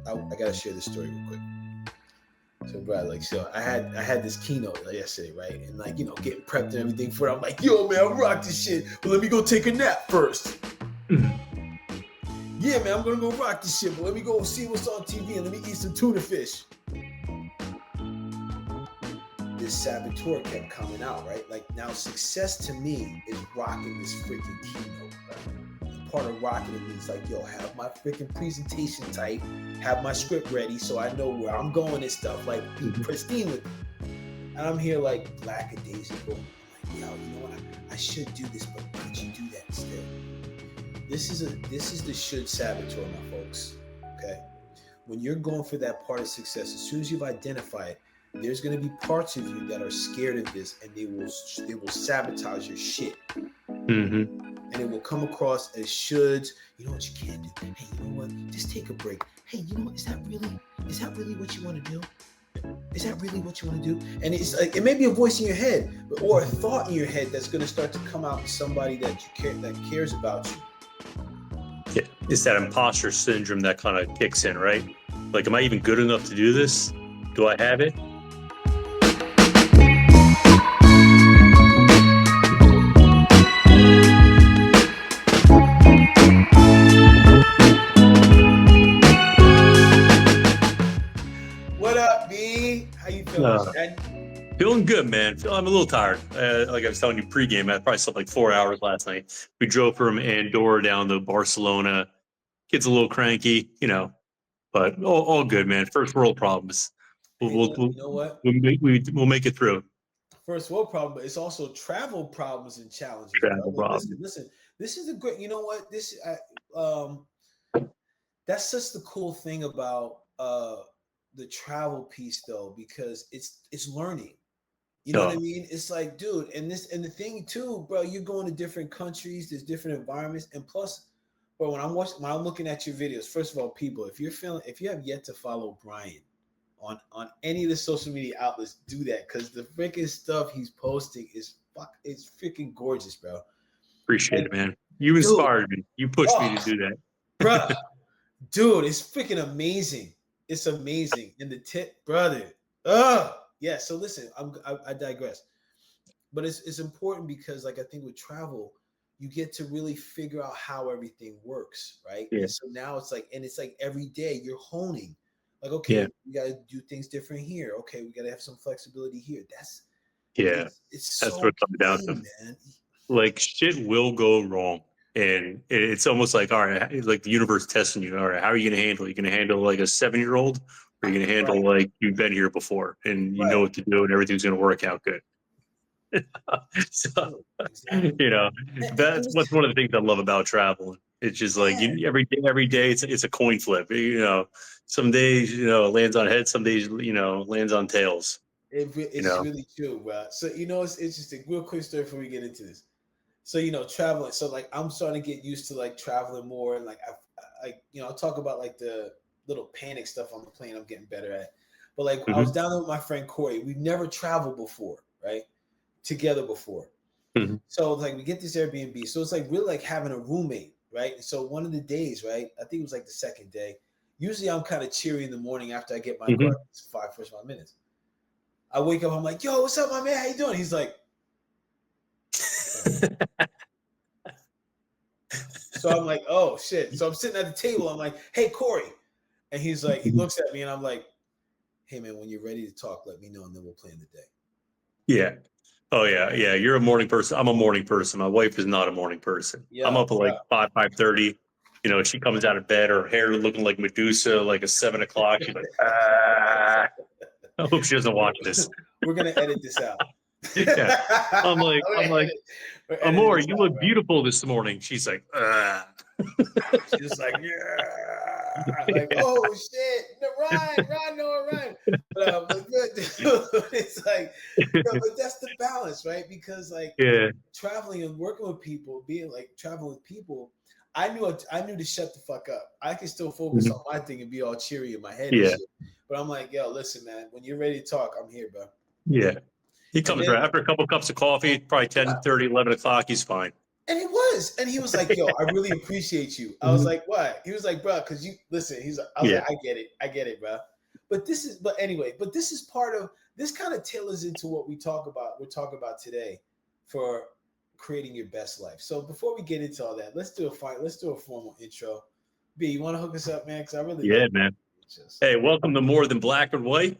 I gotta share this story real quick. So, Brad, like, so I had this keynote yesterday, right? And like, getting prepped and everything for it. I'm like, yo, man, I'm rock this shit, but let me go take a nap first. Yeah, man, I'm gonna go rock this shit, but let me go see what's on TV and let me eat some tuna fish. This Saboteur kept coming out, right? Like, now success to me is rocking this freaking keynote, right? Part of rocking it means like, yo, have my freaking presentation tight, have my script ready so I know where I'm going and stuff, like pristine with it. And I'm here like lackadaisical. I'm like, yo, you know what? I should do this, but why don't you do that instead? This is the should Saboteur, my folks. Okay. When you're going for that part of success, as soon as you've identified it, there's going to be parts of you that are scared of this, and they will sabotage your shit. And it will come across as shoulds. You know what you can't do? Hey, you know what? Just take a break. Hey, you know what? Is that really what you want to do? Is that really what you want to do? And it's like, it may be a voice in your head, or a thought in your head that's going to start to come out to somebody that you care, that cares about you. Yeah, it's that imposter syndrome that kind of kicks in, right? Like, am I even good enough to do this? Do I have it? What up, B? How you feeling? Feeling good, man. I'm a little tired. Like I was telling you pregame, I probably slept like 4 hours last night. We drove from Andorra down to Barcelona. Kid's a little cranky, but all good, man. First world problems. Hey, you know what? We'll make it through. First world problem, but it's also travel problems and challenges. Travel problems. Listen. This is a great. You know what? That's just the cool thing about the travel piece, though, because it's learning. You know what I mean? It's like, dude, and the thing too, bro. You're going to different countries. There's different environments, and plus, bro, when I'm looking at your videos, first of all, people, if you have yet to follow Brian on any of the social media outlets, do that, because the freaking stuff he's posting is freaking gorgeous, bro. Appreciate it, man. You inspired me. You pushed me to do that, bro. Dude, it's freaking amazing. It's amazing. And the tip, brother. Yeah. So listen, I digress, but it's important because, like, I think with travel, you get to really figure out how everything works, right? Yeah. And so now it's like every day you're honing. Like, okay, we got to do things different here. Okay, we got to have some flexibility here. It's that's so what it comes down to, man. Like, shit will go wrong, and it's almost like, all right, like the universe testing you. All right, how are you going to handle it? You going to handle like a 7-year-old, or are you going to handle like you've been here before and you know what to do and everything's going to work out good? So, that's what's one of the things I love about traveling. It's just like every day it's a coin flip. Some days it lands on heads, some days lands on tails. It's really true, bro. So it's interesting. Real quick story before we get into this. So traveling. So like I'm starting to get used to like traveling more, and like I'll talk about like the little panic stuff on the plane. I'm getting better at. But like I was down there with my friend Corey. We've never traveled before, right? Together before. So like we get this Airbnb. So it's like we're like having a roommate, right? So one of the days, right? I think it was like the second day. Usually I'm kind of cheery in the morning after I get my first 5 minutes. I wake up, I'm like, yo, what's up, my man? How you doing? He's like, so I'm like, oh shit. So I'm sitting at the table. I'm like, hey, Corey. And he's like, he looks at me and I'm like, hey man, when you're ready to talk, let me know and then we'll plan the day. Yeah. Oh yeah. Yeah. You're a morning person. I'm a morning person. My wife is not a morning person. Yeah, I'm up at like 5:30. She comes out of bed, her hair looking like Medusa, like a 7 o'clock. She's like, I hope she doesn't watch this. We're going to edit this out. Yeah. I'm like, Amor, you look beautiful this morning. She's like, She's like, yeah. Like, oh shit, run. But it's like, but that's the balance, right? Because like traveling and working with people, traveling with people, I knew to shut the fuck up. I can still focus on my thing and be all cheery in my head and shit. But I'm like, yo, listen, man, when you're ready to talk, I'm here, bro. Yeah. He comes right after a couple cups of coffee, probably 10, 30, 11 o'clock. He's fine. And it was. And he was like, yo, I really appreciate you. I was like, what? He was like, bro, because you listen, I was like, I get it, bro. But this is part of this kind of tailors into what we're talking about today for creating your best life. So before we get into all that, let's do a formal intro. B, you want to hook us up, man? Because I really like man. Hey, welcome to More Than Black and White.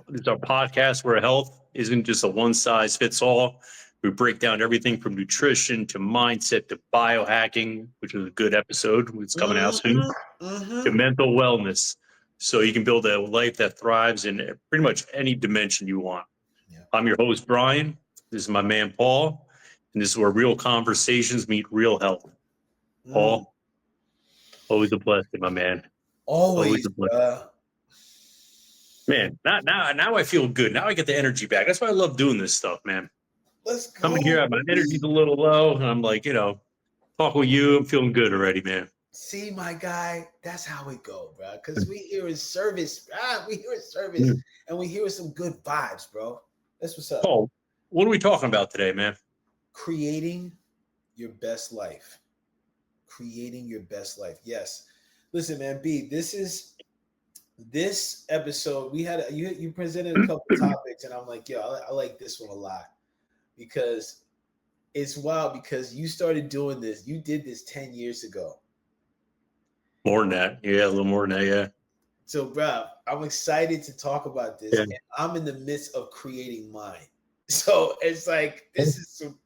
It's our podcast where health isn't just a one size fits all. We break down everything from nutrition to mindset to biohacking, which is a good episode. It's coming out soon, to mental wellness. So you can build a life that thrives in pretty much any dimension you want. Yeah. I'm your host, Brian. This is my man, Paul. And this is where real conversations meet real health. Paul, always a blessing, my man. Always a blessing. Man, now I feel good. Now I get the energy back. That's why I love doing this stuff, man. Let's go. Coming here, my energy's a little low, and I'm like, talk with you. I'm feeling good already, man. See, my guy, that's how it go, bro. Because we here in service, and we here with some good vibes, bro. That's what's up. Oh, what are we talking about today, man? Creating your best life. Creating your best life. Yes. Listen, man, B, this episode, we had you presented a couple topics, and I'm like, yo, I like this one a lot because it's wild because you started doing this. You did this 10 years ago. More than that. Yeah, a little more than that, yeah. So, bro, I'm excited to talk about this. Yeah. And I'm in the midst of creating mine. So it's like, this is some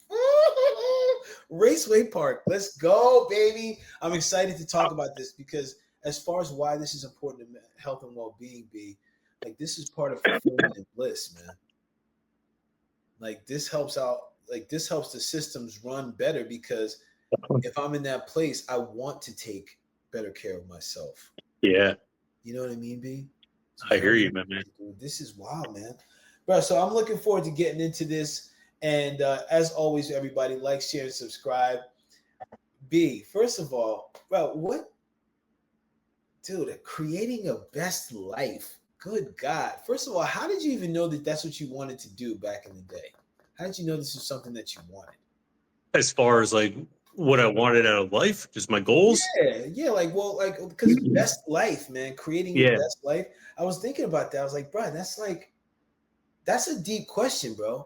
Raceway Park. Let's go, baby. I'm excited to talk about this because as far as why this is important to health and well-being, be like this is part of fulfillment and bliss, man. Like this helps out. Like this helps the systems run better because if I'm in that place, I want to take better care of myself. Yeah. You know what I mean, B? I hear you, man. Dude, this is wild, man. Bro, so I'm looking forward to getting into this. And as always, everybody, like, share, and subscribe. B, first of all, bro, dude, creating a best life. Good God. First of all, how did you even know that that's what you wanted to do back in the day? How did you know this is something that you wanted? As far as like what I wanted out of life, just my goals. Yeah, because best life, man, creating your best life. I was thinking about that. I was like, bro, that's a deep question, bro.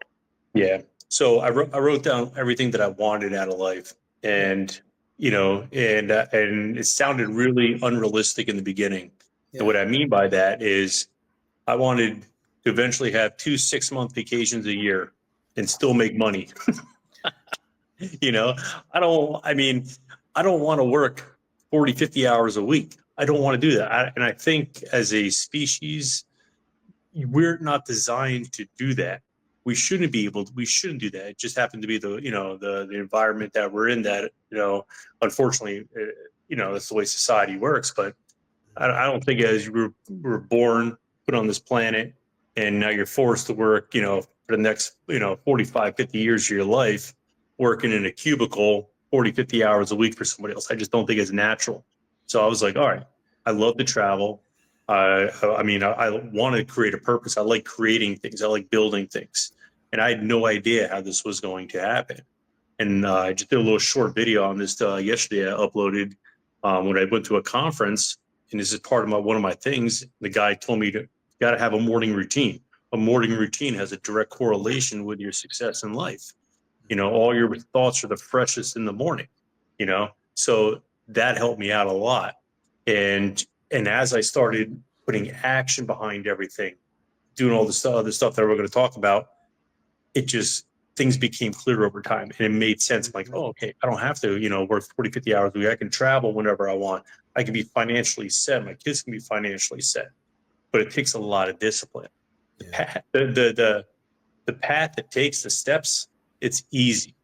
Yeah. So I wrote down everything that I wanted out of life, and and it sounded really unrealistic in the beginning. Yeah. And what I mean by that is, I wanted to eventually have 2 6-month vacations a year and still make money. I don't want to work 40, 50 hours a week. I don't want to do that. And I think as a species, we're not designed to do that. We shouldn't do that. It just happened to be the environment that we're in that, unfortunately, that's the way society works. But I don't think as you were born, put on this planet, and now you're forced to work, for the next, 45, 50 years of your life, working in a cubicle 40, 50 hours a week for somebody else. I just don't think it's natural. So I was like, all right, I love to travel. I want to create a purpose. I like creating things. I like building things. And I had no idea how this was going to happen. And I just did a little short video on this yesterday. I uploaded when I went to a conference, and this is part of one of my things. The guy told me you got to have a morning routine. A morning routine has a direct correlation with your success in life. All your thoughts are the freshest in the morning, so that helped me out a lot. And as I started putting action behind everything, doing all the other stuff that we're going to talk about, things became clear over time, and it made sense. I'm like, oh, okay, I don't have to, work 40, 50 hours a week. I can travel whenever I want. I can be financially set. My kids can be financially set, but it takes a lot of discipline. Yeah. The path that takes the steps, it's easy.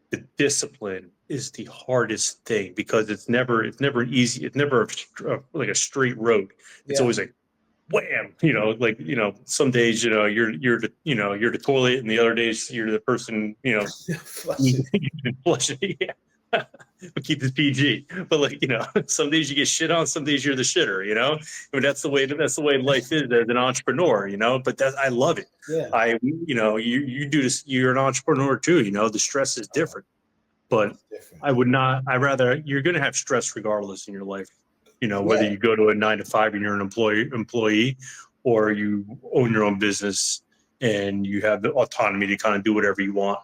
The discipline is the hardest thing because it's never easy. It's never like a straight road. It's always like wham, some days, you're the toilet, and the other days you're the person, flush it. Yeah. But keep this PG. But some days you get shit on, some days you're the shitter, that's the way life is as an entrepreneur, but I love it. Yeah. You do this, you're an entrepreneur too, the stress is different. but I would not. You're going to have stress regardless in your life. Whether you go to a 9 to 5 and you're an employee, or you own your own business and you have the autonomy to kind of do whatever you want,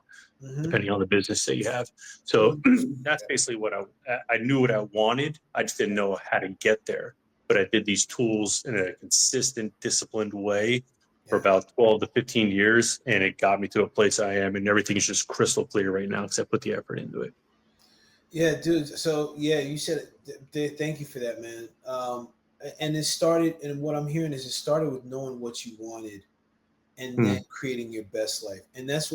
depending on the business that you have. So that's basically what I knew what I wanted. I just didn't know how to get there. But I did these tools in a consistent, disciplined way for about 12 to 15 years. And it got me to a place I am. And everything is just crystal clear right now because I put the effort into it. Yeah, dude. So you said thank you for that, man. And it started, and what I'm hearing is it started with knowing what you wanted, and then creating your best life. And that's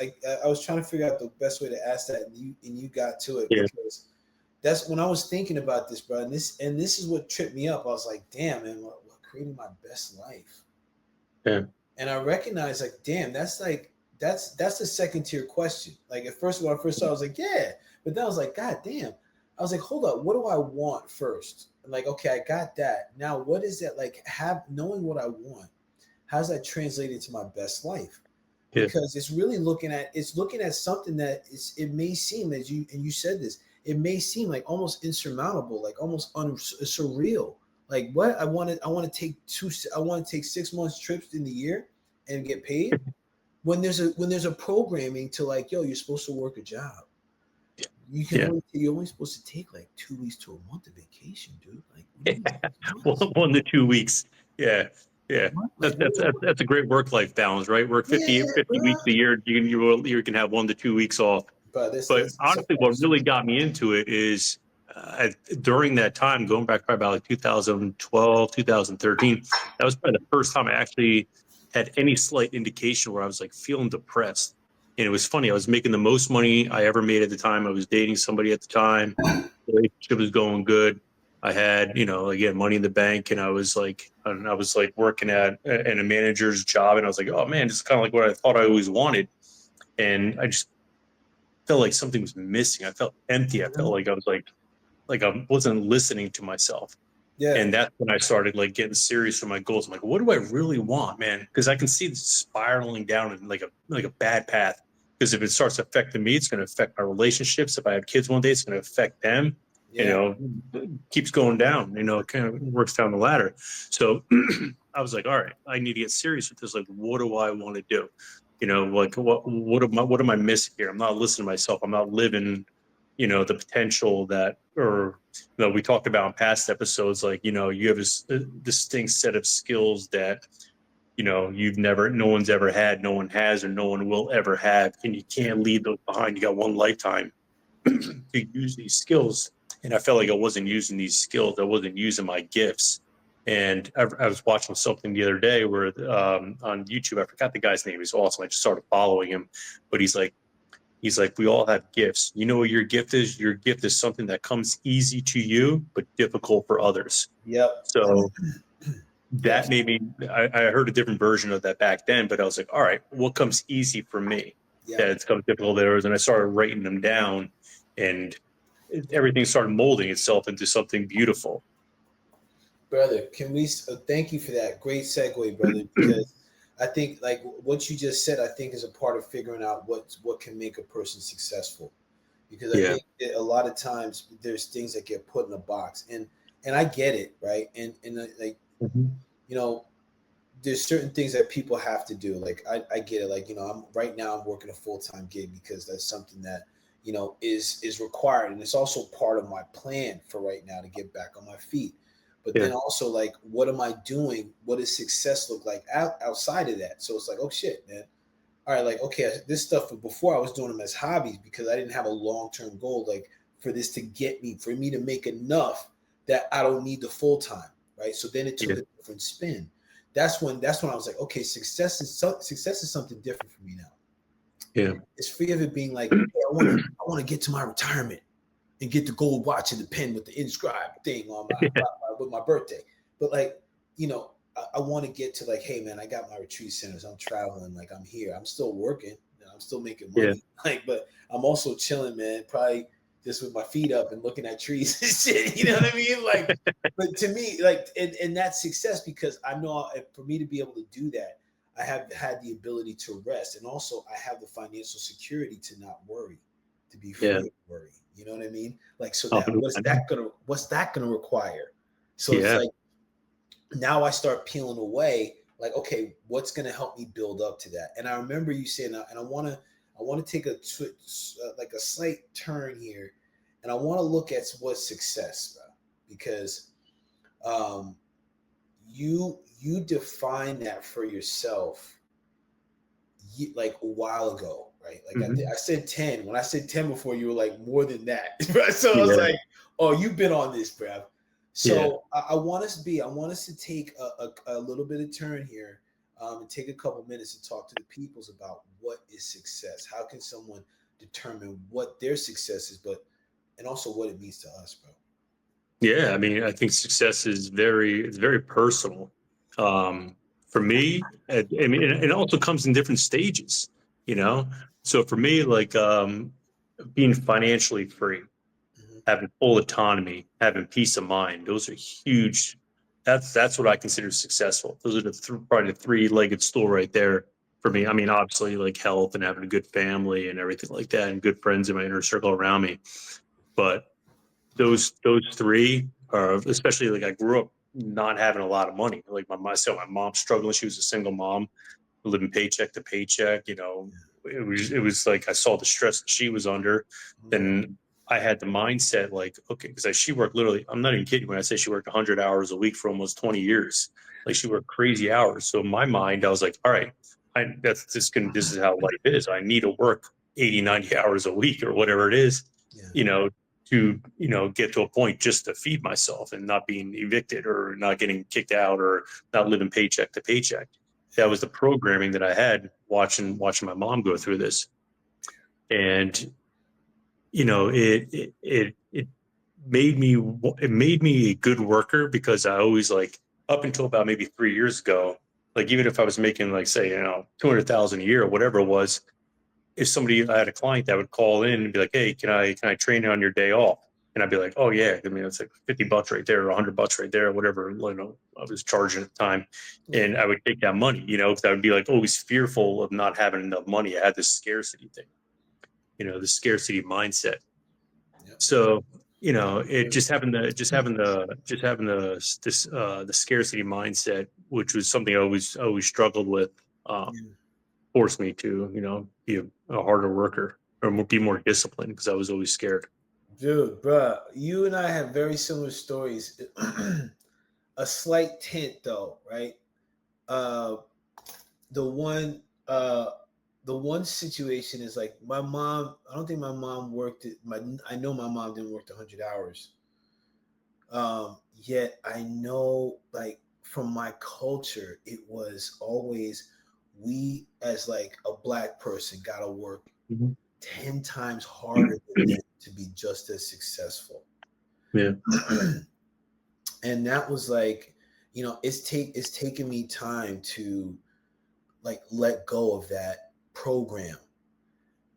I was trying to figure out the best way to ask that, and you got to it because that's when I was thinking about this, bro. And this is what tripped me up. I was like, damn, man, what creating my best life? Yeah. And I recognized, like, damn, that's the second tier question. Like, at first, when I first saw it, I was like, yeah. But then I was like, God damn. I was like, hold up, what do I want first? Like, okay, I got that. Now, what is that? Like, knowing what I want, how's that translate into my best life? Because it's really looking at something that it may seem, as you said this, it may seem like almost insurmountable, like almost surreal. Like, what I want to take 6 months trips in the year and get paid when there's a programming to, like, yo, you're supposed to work a job. You're only supposed to take like 2 weeks to a month of vacation, dude. Like, 1 to 2 weeks. Yeah. That's a great work-life balance, right? Work 50 weeks a year. You can have 1 to 2 weeks off. But honestly, what really got me into it is during that time, going back probably about like 2012, 2013, that was probably the first time I actually had any slight indication where I was like feeling depressed. And it was funny. I was making the most money I ever made at the time. I was dating somebody at the time. The relationship was going good. I had, again, money in the bank, and I was like working in a manager's job, and I was like, oh man, just kind of like what I thought I always wanted. And I just felt like something was missing. I felt empty. I felt like I was like I wasn't listening to myself. Yeah. And that's when I started like getting serious with my goals. I'm like, what do I really want, man? Because I can see this spiraling down in like a bad path. Because if it starts affecting me, it's going to affect my relationships. If I have kids one day, it's going to affect them. Yeah. Keeps going down. It kind of works down the ladder. So I was like, all right, I need to get serious with this. Like, what do I want to do? Like what am I missing here? I'm not listening to myself. I'm not living, the potential that, or we talked about in past episodes, like, you have a distinct set of skills that, no one's ever had, no one has, or no one will ever have. And you can't leave those behind. You got one lifetime to use these skills. And I felt like I wasn't using these skills. I wasn't using my gifts. And I was watching something the other day where on YouTube, I forgot the guy's name. He's awesome. I just started following him, but he's like, we all have gifts. You know what your gift is? Your gift is something that comes easy to you, but difficult for others. Yep. So that made me, I heard a different version of that back then, but I was like, all right, what comes easy for me? Yeah, it's come difficult to others. And I started writing them down, and everything started molding itself into something beautiful. Brother, can we thank you for that great segue, brother, because I think, like, what you just said, I think is a part of figuring out what can make a person successful, because I think that a lot of times there's things that get put in a box, and I get it, right, and like, there's certain things that people have to do. Like, I get it, like, I'm working a full-time gig because that's something that is required, and it's also part of my plan for right now to get back on my feet. But then also, like, what am I doing? What does success look like outside of that? So it's like, oh shit, man. All right, like, okay, this stuff before I was doing them as hobbies because I didn't have a long-term goal, like, for me to make enough that I don't need the full time, right? So then it took a different spin. That's when I was like, okay, success is something different for me now. Yeah, it's free of it being like, hey, I want to get to my retirement and get the gold watch and the pen with the inscribed thing on with my birthday. But, like, I want to get to, like, hey man, I got my retreat centers. I'm traveling. Like, I'm here. I'm still working. I'm still making money. Yeah. Like, but I'm also chilling, man. Probably just with my feet up and looking at trees and shit. You know what I mean? Like, but to me, like, and that's success, because I know for me to be able to do that, I have had the ability to rest, and also I have the financial security to not worry, to be Yeah. free of worry. You know what I mean? Like, so Oh, now what's that gonna require? So it's yeah. like, now I start peeling away, like, okay, what's gonna help me build up to that? And I remember you saying, and I wanna take a like a slight turn here, and I want to look at what's success, bro, because you define that for yourself like a while ago, right? Like I said 10. When I said 10 before, you were like more than that. So I was like, oh, you've been on this, bro. So I want us to take a little bit of turn here, and take a couple minutes to talk to the peoples about what is success. How can someone determine what their success is, and also what it means to us, bro? Yeah, I mean, I think success is very personal. For me, I mean, it also comes in different stages, you know. So for me, like being financially free, having full autonomy, having peace of mind, those are huge. That's what I consider successful. Those are probably the three-legged stool right there for me. I mean, obviously, like health and having a good family and everything like that, and good friends in my inner circle around me, but those three are, especially like I grew up not having a lot of money. Like my mom's struggling. She was a single mom, living paycheck to paycheck. You know, it was like I saw the stress that she was under. Then I had the mindset like, okay, because she worked literally. I'm not even kidding when I say she worked 100 hours a week for almost 20 years. Like she worked crazy hours. So in my mind, I was like, all right, this is how life is. I need to work 80, 90 hours a week or whatever it is. You know, to get to a point just to feed myself and not being evicted or not getting kicked out or not living paycheck to paycheck. That was the programming that I had watching my mom go through this. And it made me a good worker, because I always, like, up until about maybe 3 years ago, like even if I was making like, say, 200,000 a year or whatever it was, if I had a client that would call in and be like, hey, can I train you on your day off? And I'd be like, oh yeah, I mean, it's like $50 right there, or $100 right there, or whatever, I was charging at the time. And I would take that money, because I would be like always fearful of not having enough money. I had this scarcity thing, the scarcity mindset. So, it just having the scarcity mindset, which was something I always struggled with, forced me to, be a harder worker, or be more disciplined, because I was always scared. Dude, bro, you and I have very similar stories. A slight tint, though, right? The one situation is like my mom. I don't think my mom worked it. I know my mom didn't work 100 hours. Yet I know, like, from my culture, it was always, we as like a Black person gotta work 10 times harder than them to be just as successful. Yeah. And that was like, it's taken me time to like let go of that program.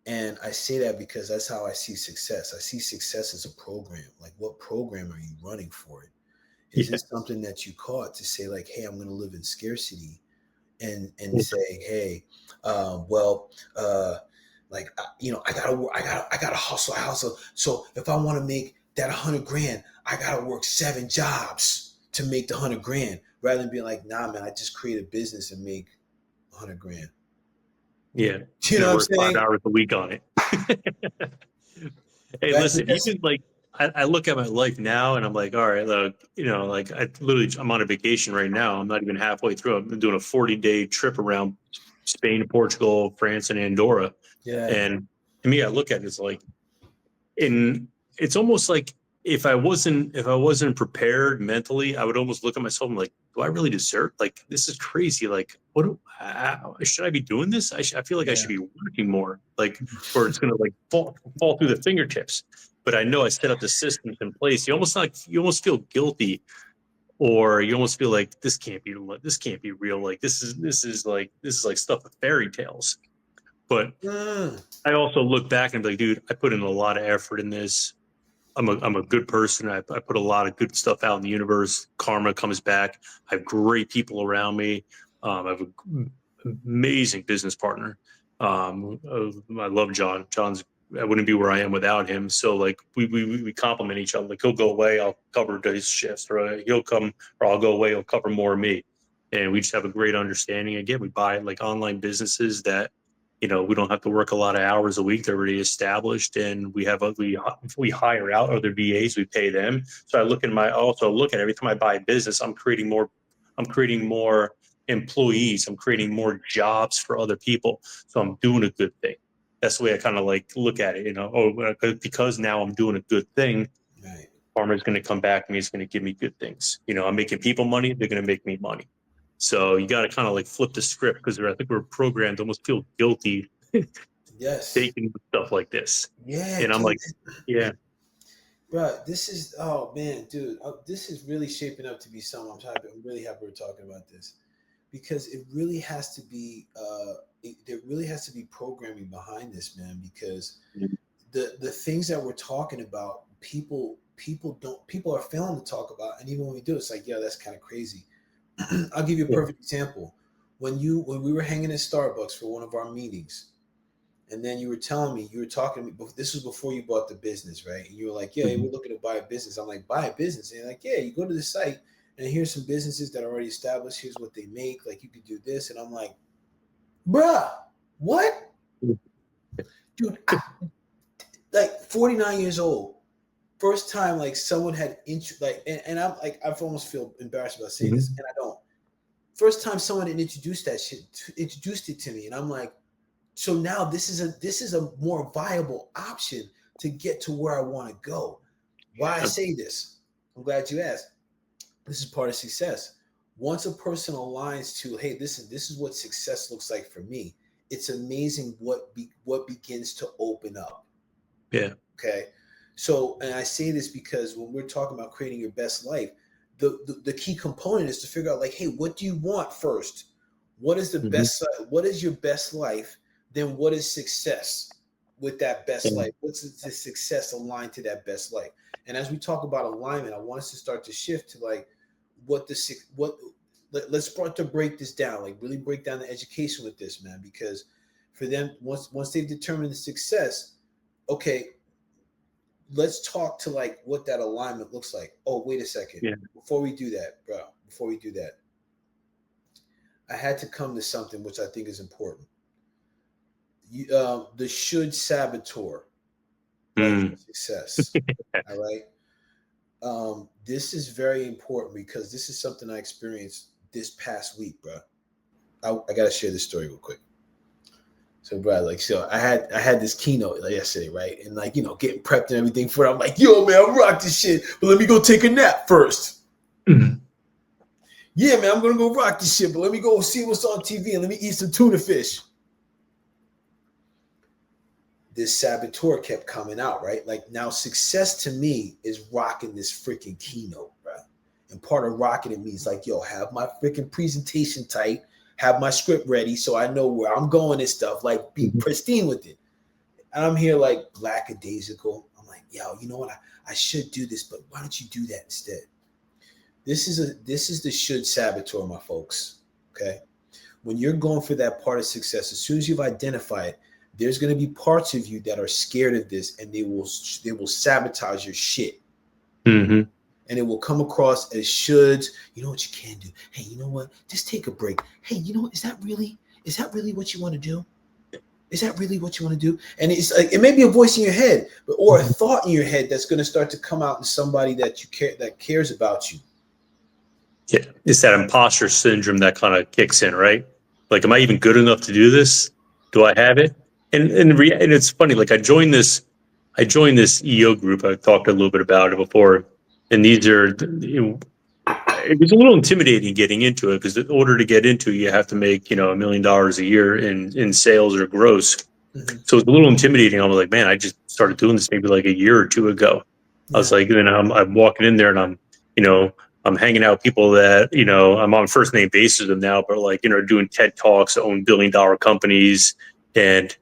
And I say that because that's how I see success. I see success as a program. Like, what program are you running for it? Is this something that you caught to say like, hey, I'm going to live in scarcity, and say, hey, like, I gotta hustle. So if I want to make that 100 grand, I gotta work 7 jobs to make the 100 grand, rather than being like, nah, man, I just create a business and make 100 grand. Yeah. You know what I'm saying? 5 hours a week on it. Hey, listen, even like, I look at my life now and I'm like, all right, look, like I'm on a vacation right now. I'm not even halfway through. I'm doing a 40-day trip around Spain, Portugal, France, and Andorra. Yeah. And to me, I look at it as like, it's almost like, if I wasn't prepared mentally, I would almost look at myself and like, do I really deserve? Like, this is crazy. Like, should I be doing this? I feel like I should be working more, like, or it's going to like fall through the fingertips. But I know I set up the systems in place. You almost feel guilty, or you almost feel like this can't be real. Like, this is like stuff of fairy tales. But I also look back and be like, dude, I put in a lot of effort in this. I'm a good person. I put a lot of good stuff out in the universe. Karma comes back. I have great people around me. I have an amazing business partner. I love John. John's I wouldn't be where I am without him. So like we complement each other. Like he'll go away, I'll cover his shifts, or he'll come, or I'll go away, he'll cover more of me. And we just have a great understanding. Again, we buy like online businesses that, we don't have to work a lot of hours a week. They're already established, and we hire out other VAs. We pay them. So also look at every time I buy a business, I'm creating more employees. I'm creating more jobs for other people. So I'm doing a good thing. That's the way I kind of like look at it. Because now I'm doing a good thing. Right. Farmer's going to come back to me. He's going to give me good things. I'm making people money. They're going to make me money. So you got to kind of like flip the script, because I think we're programmed to almost feel guilty Yes. taking stuff like this. Yeah. And I'm like, yeah. Bro, this is, oh man, dude, this is really shaping up to be something. I'm really happy we're talking about this, because it really has to be, there really has to be programming behind this, man, because the things that we're talking about, people are failing to talk about. And even when we do, it's like, yeah, that's kind of crazy. I'll give you a perfect example. When we were hanging at Starbucks for one of our meetings, and then you were telling me, you were talking to me, this was before you bought the business, right? And you were like, yeah, we're looking to buy a business. I'm like, buy a business? And you're like, yeah, you go to the site and here's some businesses that are already established. Here's what they make. Like, you could do this. And I'm like, bruh, what? Dude, like 49 years old. First time like someone had and I'm like, I almost feel embarrassed about saying this, and I don't. First time someone had introduced it to me, and I'm like, so now this is a more viable option to get to where I want to go. Why I say this? I'm glad you asked. This is part of success. Once a person aligns to, hey, this is what success looks like for me, it's amazing what begins to open up. Yeah. Okay. So, and I say this because when we're talking about creating your best life, the key component is to figure out, like, hey, what do you want first? What is the best? What is your best life? Then what is success with that best life? What's the success aligned to that best life? And as we talk about alignment, I want us to start to shift to like let's start to break this down, like really break down the education with this, man, because for them, once they've determined the success, okay, let's talk to like what that alignment looks like. Oh, wait a second. Yeah. Before we do that, I had to come to something which I think is important. The should saboteur success. All right. This is very important because this is something I experienced this past week, bro. I gotta share this story real quick. So, bro, like, so I had this keynote yesterday, right? And like, getting prepped and everything for it. I'm like, yo, man, I rock this shit, but let me go take a nap first. Yeah, man, I'm gonna go rock this shit, but let me go see what's on TV and let me eat some tuna fish. This Saboteur kept coming out, right? Like, now success to me is rocking this freaking keynote, bro. And part of rocking it means like, yo, have my freaking presentation tight, have my script ready so I know where I'm going and stuff, like be pristine with it. And I'm here like lackadaisical. I'm like, yo, you know what? I should do this, but why don't you do that instead? This is the should saboteur, my folks. Okay. When you're going for that part of success, as soon as you've identified it, there's going to be parts of you that are scared of this, and they will sabotage your shit. And it will come across as shoulds. You know what you can do? Hey, you know what? Just take a break. Hey, you know what? Is that really what you want to do? Is that really what you want to do? And it's like, it may be a voice in your head, or a thought in your head that's going to start to come out in somebody that you care, that cares about you. Yeah, it's that imposter syndrome that kind of kicks in, right? Like, am I even good enough to do this? Do I have it? And it's funny. Like, I joined this EO group. I've talked a little bit about it before, and these are, it was a little intimidating getting into it, because in order to get into it, you have to make $1 million a year in sales or gross. So it's a little intimidating. I was like, man, I just started doing this maybe like a year or two ago. I was like, then I'm walking in there, and I'm hanging out with people that, I'm on first name basis with them now, but like, doing TED Talks, own $1 billion companies, and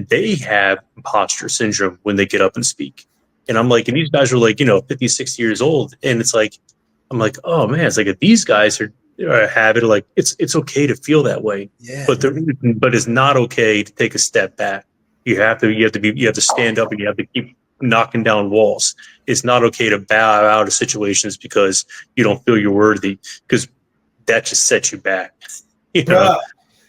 they have imposter syndrome when they get up and speak. And I'm like, and these guys are like, 50, 60 years old. And it's like, I'm like, oh man, it's like, if these guys have it, like, it's okay to feel that way. Yeah. But it's not okay to take a step back. You have to stand up and you have to keep knocking down walls. It's not okay to bow out of situations because you don't feel you're worthy, because that just sets you back. You know? Bruh,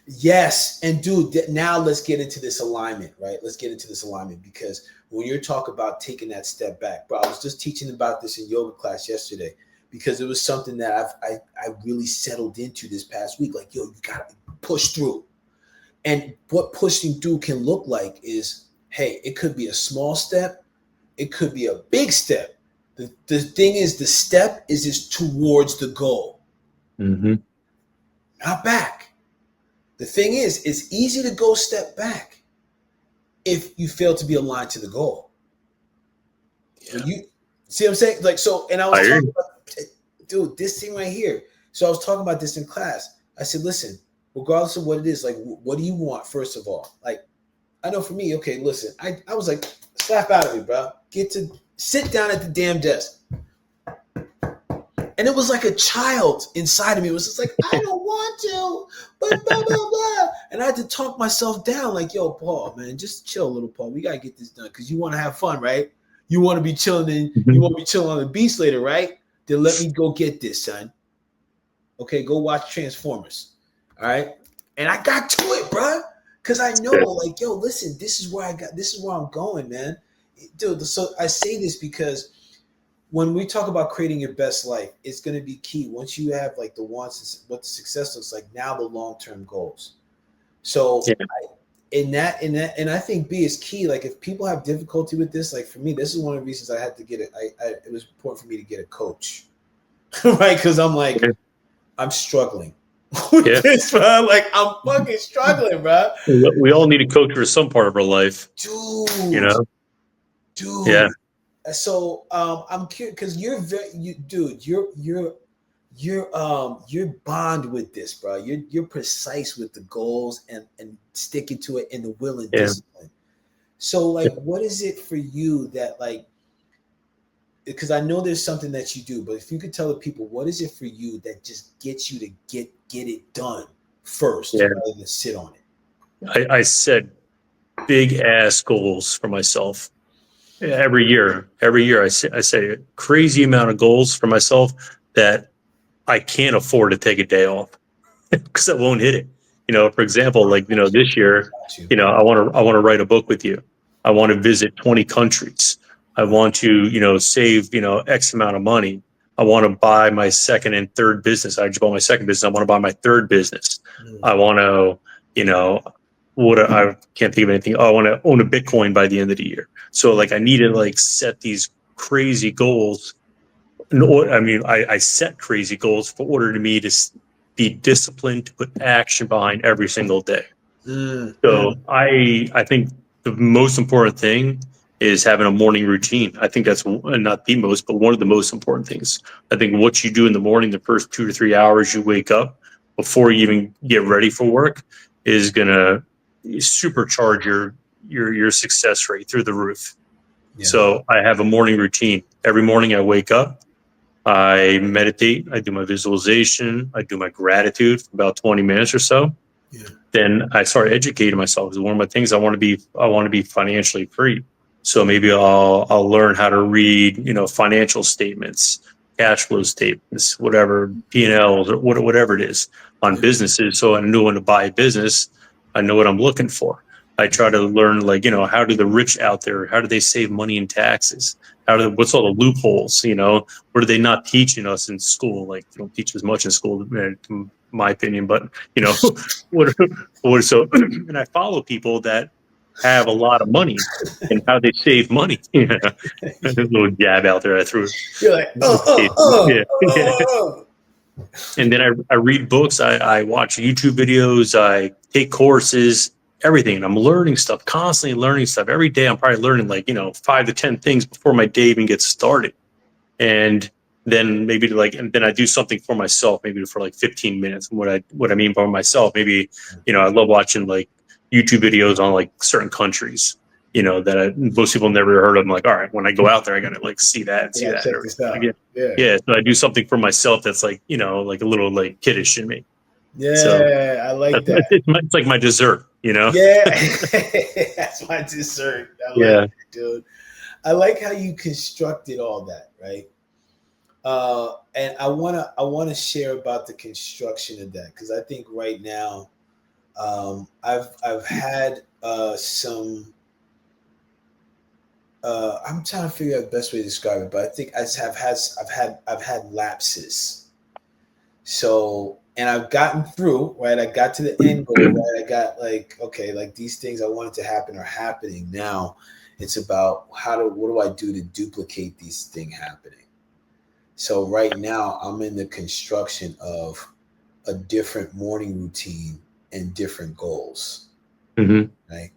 yes. And dude, now let's get into this alignment, right? Let's get into this alignment, because when you're talking about taking that step back, bro, I was just teaching about this in yoga class yesterday, because it was something that I really settled into this past week. Like, yo, you gotta push through. And what pushing through can look like is, hey, it could be a small step, it could be a big step. The thing is, the step is towards the goal, not back. The thing is, it's easy to go step back if you fail to be aligned to the goal. Yeah. You see what I'm saying? Like, so, and I was talking about, dude, this thing right here. So I was talking about this in class. I said, listen, regardless of what it is, like, what do you want, first of all? Like, I know for me, okay, listen, I was like, slap out of me, bro. Get to sit down at the damn desk. And it was like a child inside of me. It was just like, I don't want to, but blah, blah, blah. And I had to talk myself down, like, yo, Paul, man, just chill, little Paul. We got to get this done, because you want to have fun, right? You want to be chilling, you want to be chilling on the beach later, right? Then let me go get this, son. Okay, go watch Transformers. All right? And I got to it, bro. Because I know, like, yo, listen, this is where I'm going, man. Dude, so I say this because when we talk about creating your best life, it's going to be key. Once you have, like, the wants, what the success looks like, now the long-term goals. So in that, I think B is key. Like, if people have difficulty with this, like, for me, this is one of the reasons I had to get it. It was important for me to get a coach, right? Because I'm like, I'm struggling with this, bro. Like, I'm fucking struggling, bro. We all need a coach for some part of our life, dude. You know, dude. Yeah. So I'm curious, because you're bond with this, bro. You're precise with the goals and sticking to it, and the will and discipline. So, like, what is it for you that, like, because I know there's something that you do, but if you could tell the people, what is it for you that just gets you to get it done first, rather than sit on it? I set big ass goals for myself. Every year I say a crazy amount of goals for myself that I can't afford to take a day off, because I won't hit it. You know, for example, like, you know, this year, you know, I want to write a book with you. I want to visit 20 countries. I want to, you know, save, you know, X amount of money. I want to buy my second and third business. I just bought my second business. I want to buy my third business. I want to, you know, I can't think of anything. Oh, I want to own a Bitcoin by the end of the year. So, like, I need to, like, set these crazy goals. I set crazy goals for order to me to be disciplined, to put action behind every single day. So I think the most important thing is having a morning routine. I think that's not the most, but one of the most important things. I think what you do in the morning, the first 2 to 3 hours you wake up before you even get ready for work, is gonna supercharge your success rate through the roof. So I have a morning routine. Every morning I wake up, I meditate, I do my visualization, I do my gratitude for about 20 minutes or so. Then I start educating myself, because one of my things, I want to be financially free. So maybe I'll learn how to read, you know, financial statements, cash flow statements, whatever, P&Ls, or whatever it is on businesses. So I know when to buy a business, I know what I'm looking for. I try to learn, like, you know, how do the rich out there, how do they save money in taxes? What's all the loopholes, you know? What are they not teaching us in school? Like, they don't teach as much in school, in my opinion, but, you know, so, and I follow people that have a lot of money and how they save money. A little jab out there I threw. You're like, And then I read books, I watch YouTube videos, I take courses, everything. And I'm learning stuff, constantly learning stuff. Every day I'm probably learning, like, you know, 5 to 10 things before my day even gets started. And then and then I do something for myself, maybe for like 15 minutes. And what I mean by myself, maybe, you know, I love watching, like, YouTube videos on, like, certain countries, you know, that most people never heard of. I'm like, all right, when I go out there, I got to, like, see that and see that. Check this out. So I do something for myself that's, like, you know, like a little, like, kiddish in me. I like that. It's like my dessert. you know? Yeah, that's my dessert. I like it, dude. I like how you constructed all that, right? And I wanna share about the construction of that because I think right now, I've had some. I'm trying to figure out the best way to describe it, but I think I've had lapses. So, and I've gotten through, right? I got to the end goal, right? I got like, okay, like these things I wanted to happen are happening. Now it's about what do I do to duplicate these things happening? So right now I'm in the construction of a different morning routine and different goals, Mm-hmm. right?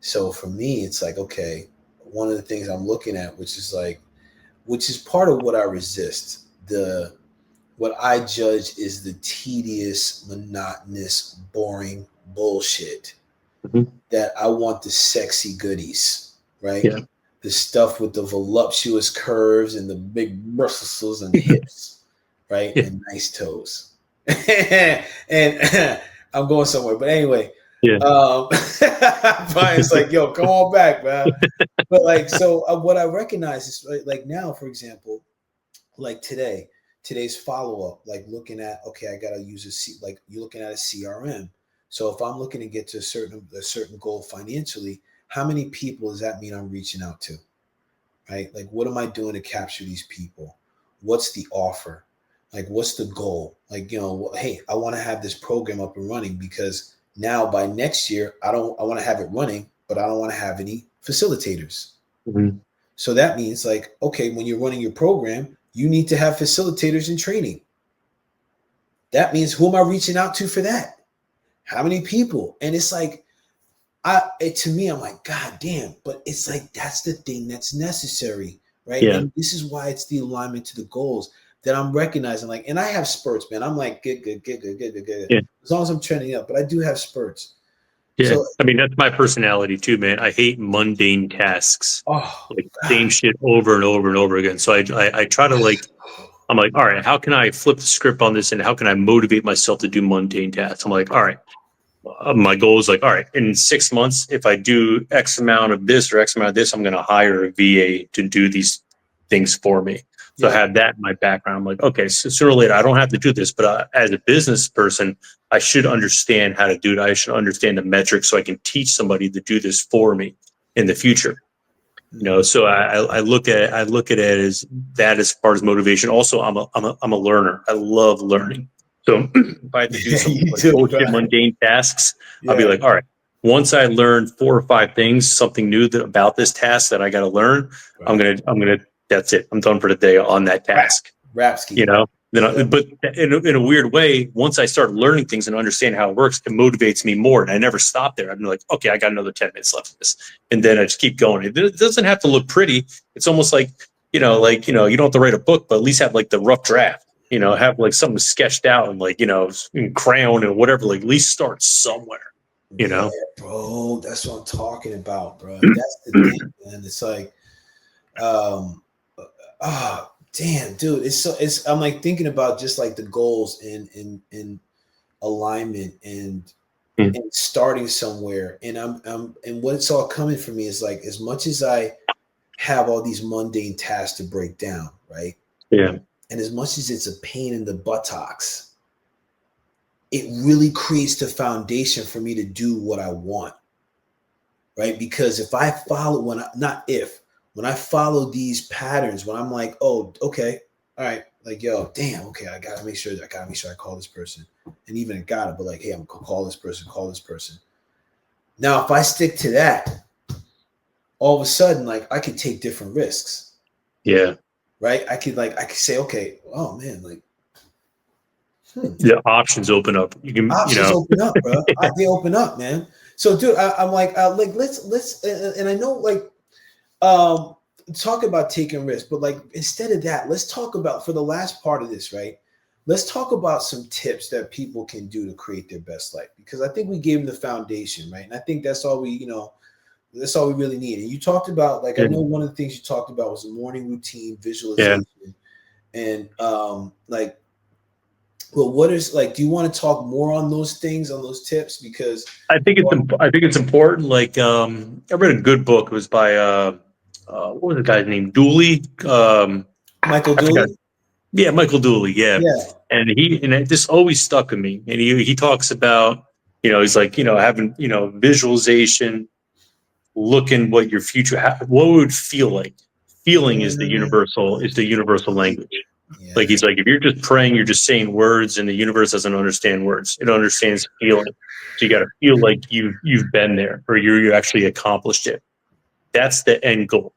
So for me, it's like, okay, one of the things I'm looking at, which is part of what I resist, what I judge is the tedious, monotonous, boring bullshit Mm-hmm. that I want the sexy goodies, right? Yeah. The stuff with the voluptuous curves and the big bristles and hips, right? Yeah. And nice toes. And I'm going somewhere. But anyway, Yeah. Brian's like, yo, come on back, man. But like, so what I recognize is like now, for example, like today's follow-up, like looking at, okay, I gotta use like you're looking at a CRM. So if I'm looking to get to a certain goal financially, how many people does that mean I'm reaching out to? Right? Like what am I doing to capture these people? What's the offer? Like what's the goal? Like, hey, I want to have this program up and running because now by next year, I want to have it running, but I don't want to have any facilitators. Mm-hmm. So that means like, okay, when you're running your program, you need to have facilitators in training. That means who am I reaching out to for that? How many people? And it's like, to me, I'm like, God damn, but it's like, that's the thing that's necessary, right? Yeah. And this is why it's the alignment to the goals that I'm recognizing. Like, and I have spurts, man. I'm like, good, good, good, good, good, good, good. Yeah. As long as I'm trending up, but I do have spurts. Yeah. So, I mean, that's my personality too, man. I hate mundane tasks, oh, like God. same shit over and over and over again. So I try to like, I'm like, all right, how can I flip the script on this and how can I motivate myself to do mundane tasks? I'm like, all right, my goal is like, all right, in 6 months, if I do X amount of this or X amount of this, I'm going to hire a VA to do these things for me. So I Yeah. have that in my background. I'm like, okay, so sooner or later, I don't have to do this, but as a business person, I should understand how to do it. I should understand the metrics so I can teach somebody to do this for me in the future. So I look at it as that as far as motivation. Also, I'm a learner. I love learning. So if I have to do Yeah, some you like do, bullshit right? mundane tasks, I'll be Yeah. like, all right. Once I learn 4 or 5 things, something new about this task that I got to learn, Right. I'm gonna. That's it. I'm done for the day on that Rap. task. Rapski. Then, Yep. but in a weird way, once I start learning things and understand how it works, it motivates me more. And I never stop there. I'm like, okay, I got another 10 minutes left of this, and then I just keep going. It doesn't have to look pretty. It's almost like you don't have to write a book, but at least have like the rough draft. Have like something sketched out and like in crayon and whatever. Like at least start somewhere. You Yeah, know. bro. That's what I'm talking about, bro. That's the thing, man. It's like, damn, dude. I'm like thinking about just like the goals in alignment Mm. and starting somewhere. And and what it's all coming for me is like as much as I have all these mundane tasks to break down, right? Yeah. And as much as it's a pain in the buttocks, it really creates the foundation for me to do what I want, right? Because if I follow when I follow these patterns, when I'm like, oh, okay, all right, like yo, damn, okay, I gotta make sure I call this person, and even I gotta, but like, hey, I'm gonna call this person, call this person. Now, if I stick to that, all of a sudden, like I could take different risks, Yeah. right? I could say, okay, oh man, like The options open up. You can, options open up, bro. They open up, man. So, dude, I'm like, let's, and I know, like, talk about taking risks, but like, instead of that, let's talk about for the last part of this, right? Let's talk about some tips that people can do to create their best life, because I think we gave them the foundation, right? And I think that's all that's all we really need. And you talked about, like, I yeah. know one of the things you talked about was a morning routine, Yeah. visualization, and like But what is like? Do you want to talk more on those things, on those tips? Because I think it's important. Like I read a good book. It was by what was the guy's name? Dooley. Michael I forgot. Dooley. Yeah, Michael Dooley. Yeah, Yeah. and it just always stuck with me. And he talks about, he's like, having, visualization, looking what your future, what would feel like. Feeling is the universal language. Yeah. Like he's like, if you're just praying, you're just saying words, and the universe doesn't understand words. It understands feeling. So you got to feel like you've been there, or you actually accomplished it. That's the end goal.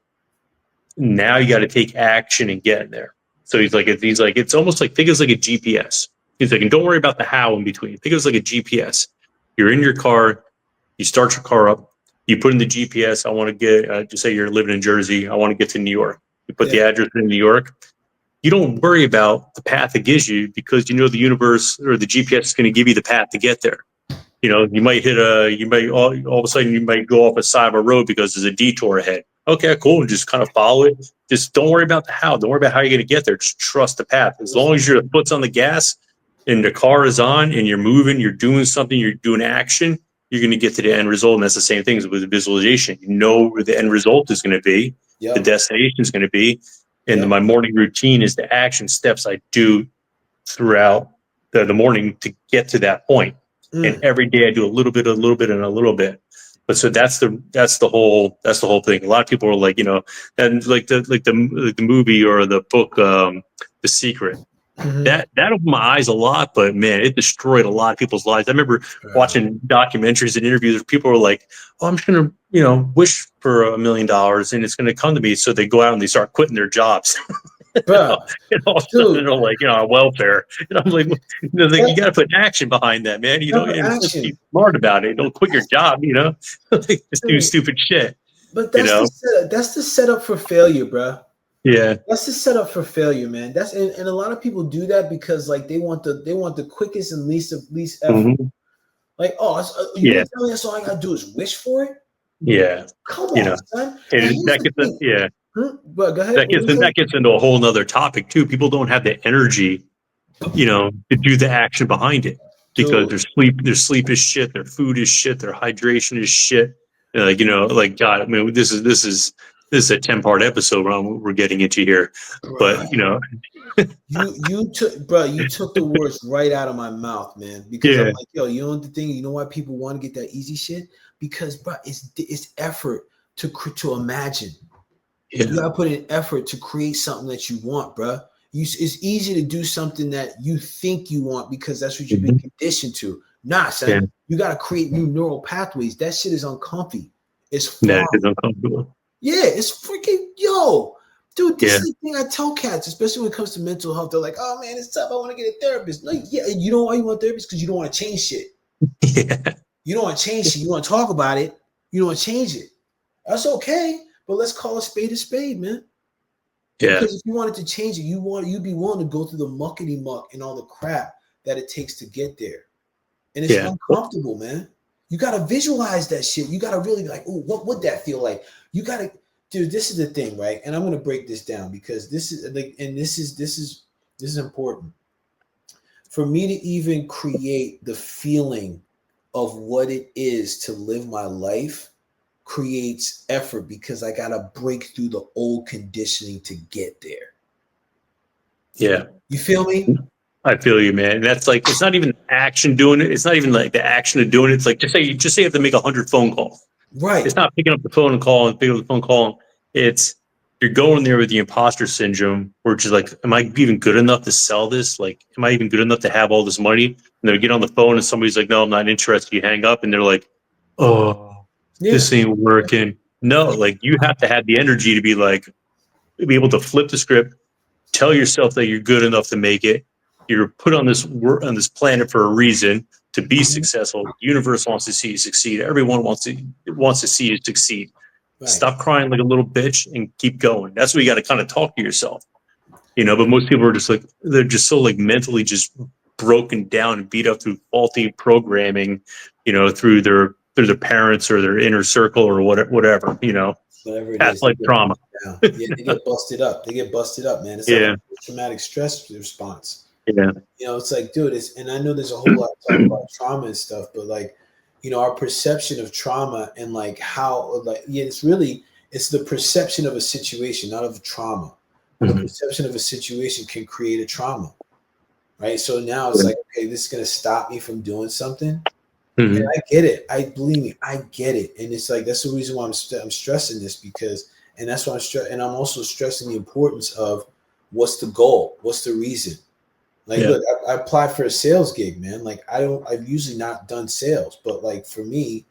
Now you got to take action and get in there. So he's like, it's almost like, think of it like a GPS. He's like, and don't worry about the how in between. Think of it like a GPS. You're in your car, you start your car up, you put in the GPS. I want to get, just say you're living in Jersey, I want to get to New York. You put the address in New York. You don't worry about the path it gives you, because you know the universe or the GPS is going to give you the path to get there. You might all of a sudden you might go off a side of a road because there's a detour ahead. Okay, cool. Just kind of follow it. Just don't worry about the how. Don't worry about how you're going to get there. Just trust the path. As long as your foot's on the gas and the car is on and you're moving, you're doing something, you're doing action, you're going to get to the end result. And that's the same thing as with visualization. You know where the end result is going to be, the destination is going to be. And my morning routine is the action steps I do throughout the morning to get to that point. And every day I do a little bit, and a little bit. But so that's the whole thing. A lot of people are like, and like the movie or the book, The Secret. That opened my eyes a lot, but man, it destroyed a lot of people's lives. I remember watching documentaries and interviews where people were like, "Oh, I'm just gonna, wish for $1 million and it's gonna come to me." So they go out and they start quitting their jobs. Bro, and all of a sudden they're like, on welfare. And I'm like, you got to put action behind that, man. You don't be smart about it. Don't quit your job. Just do stupid shit. But that's the setup for failure, bro. Yeah, that's the setup for failure, man. That's and a lot of people do that because like they want the quickest and least effort. Like, you mean tell me that's all I gotta do is wish for it? Yeah, come on, son. But go ahead. That gets into a whole nother topic too. People don't have the energy, to do the action behind it because their sleep is shit, their food is shit, their hydration is shit. God, I mean, this is a 10-part episode we're getting into here, but you took the words right out of my mouth, man. Because I'm like, yo, you know the thing, you know why people want to get that easy shit? Because, bro, it's effort to imagine. You gotta put in effort to create something that you want, bro. It's easy to do something that you think you want because that's what you've been conditioned to. Nah, son, you gotta create new neural pathways. That shit is uncomfy. It's uncomfortable. Yeah, it's freaking dude. This is the thing I tell cats, especially when it comes to mental health. They're like, "Oh man, it's tough. I want to get a therapist." Like, yeah, you know why you want a therapist? Because you don't want to change shit. You don't want to change shit. You want to talk about it. You don't want to change it. That's okay. But let's call a spade, man. Yeah. Because if you wanted to change it, you'd be willing to go through the muckety muck and all the crap that it takes to get there. And it's uncomfortable, man. You gotta visualize that shit. You gotta really be like, oh, what would that feel like? You gotta, dude. This is the thing, right? And I'm gonna break this down because this is like, and this is important for me to even create the feeling of what it is to live my life. Creates effort because I gotta break through the old conditioning to get there. Yeah. You feel me? I feel you, man. That's like, it's not even action doing it. It's not even like the action of doing it. It's like, just say you have to make 100 phone calls. Right. It's not picking up the phone and calling, picking up the phone call. It's, you're going there with the imposter syndrome, where it's just like, am I even good enough to sell this? Like, am I even good enough to have all this money? And they get on the phone and somebody's like, no, I'm not interested. You hang up and they're like, oh, this ain't working. No, like you have to have the energy to be able to flip the script, tell yourself that you're good enough to make it. You're put on this planet for a reason to be successful. The universe wants to see you succeed. Everyone wants to see you succeed. Right. Stop crying like a little bitch and keep going. That's what you got to kind of talk to yourself, but most people are just like, they're just so like mentally just broken down and beat up through faulty programming, through their parents or their inner circle or whatever, whatever it is, like trauma. They get busted up. They get busted up, man. It's like a traumatic stress response. Yeah. You know, it's like, dude, and I know there's a whole lot to talk about trauma and stuff, but like, you know, our perception of trauma and like how, like, yeah, it's the perception of a situation, not of trauma. The perception of a situation can create a trauma, right? So now it's like, okay, this is going to stop me from doing something. And I get it. Believe me, I get it. And it's like, that's the reason why I'm stressing this, because, and that's why and I'm also stressing the importance of what's the goal? What's the reason? Like, look, I applied for a sales gig, man. Like, I've usually not done sales, but like for me,